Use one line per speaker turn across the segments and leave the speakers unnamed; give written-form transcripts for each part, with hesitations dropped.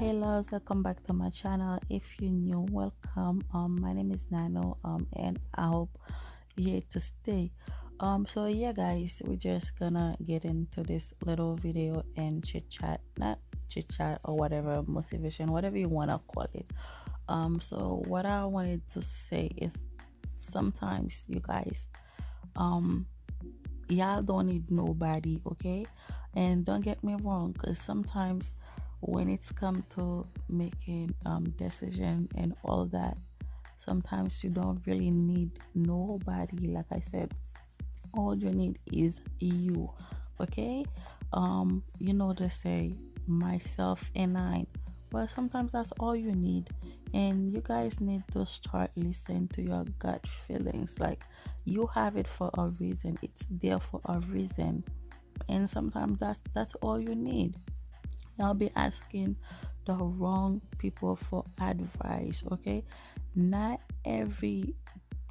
Hey loves, welcome back to my channel. If you're new, welcome. My name is Nano, and I hope you're here to stay. So yeah guys, we're just gonna get into this little video and chit chat, not chit chat or whatever, motivation, whatever you wanna call it. So what I wanted to say is sometimes you guys, y'all don't need nobody, okay? And don't get me wrong, because sometimes when it's come to making decision and all that, sometimes you don't really need nobody. Like I said, all you need is you, okay? You know, they say myself and I, well, sometimes that's all you need. And you guys need to start listening to your gut feelings. Like, you have it for a reason, it's there for a reason. And sometimes that's all you need. I'll be asking the wrong people for advice, okay? Not every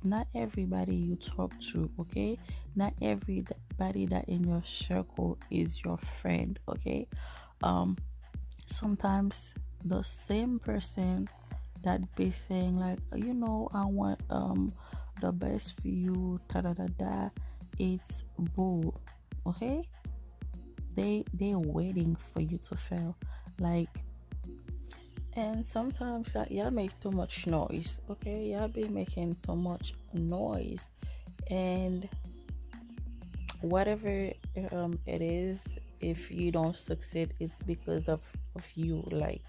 not everybody you talk to, okay? Not everybody that in your circle is your friend, okay? um Sometimes the same person that be saying like, I want the best for you, da da da da, it's bull, okay? They're waiting for you to fail. Like, and sometimes that y'all make too much noise, okay? Y'all be making too much noise, and whatever it is, if you don't succeed, it's because of you. Like,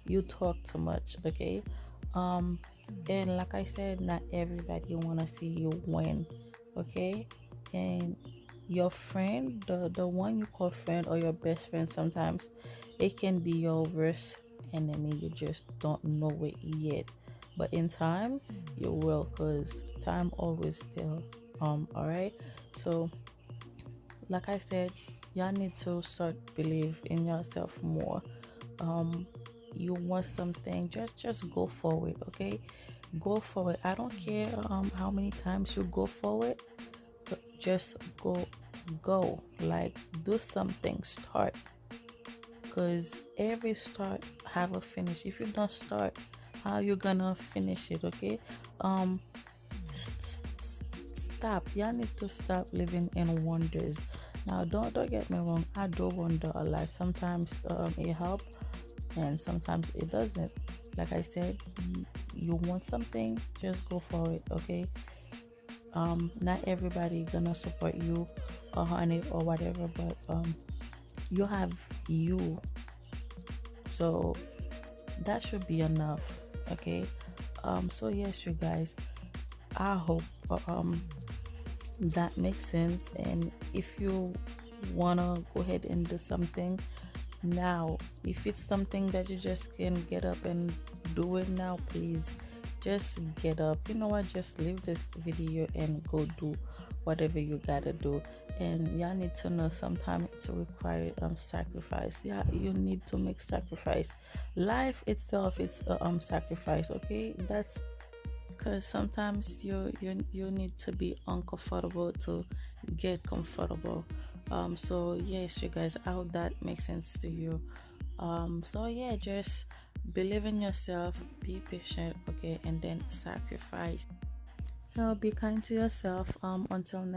you talk too much, okay? um and like I said, not everybody want to see you win, okay? And your friend, the one you call friend or your best friend, sometimes it can be your worst enemy. You just don't know it yet, but in time you will, because time always tell. All right. So like I said, y'all need to start believe in yourself more. um you want something, just go for it, okay? Go for it. I don't care how many times you go for it, but just go, like, do something, start, because every start have a finish. If you don't start, how you gonna finish it, okay? um Stop. Y'all need to stop living in wonders. Now, don't get me wrong, I do wonder a lot. Sometimes it helps, and sometimes it doesn't. Like I said, you want something, just go for it, okay? Not everybody gonna support you or on it or whatever, but you have you, so that should be enough, okay? So yes, you guys, I hope that makes sense. And if you wanna go ahead and do something now, if it's something that you just can get up and do it now, please just get up. You know what, just leave this video and go do whatever you gotta do. And y'all need to know, sometimes it's required sacrifice. Yeah, you need to make sacrifice. Life itself, it's a sacrifice, okay? That's because sometimes you need to be uncomfortable to get comfortable. So yes, you guys, I hope that makes sense to you. So yeah, just believe in yourself, be patient, okay, and then sacrifice. So be kind to yourself. Until next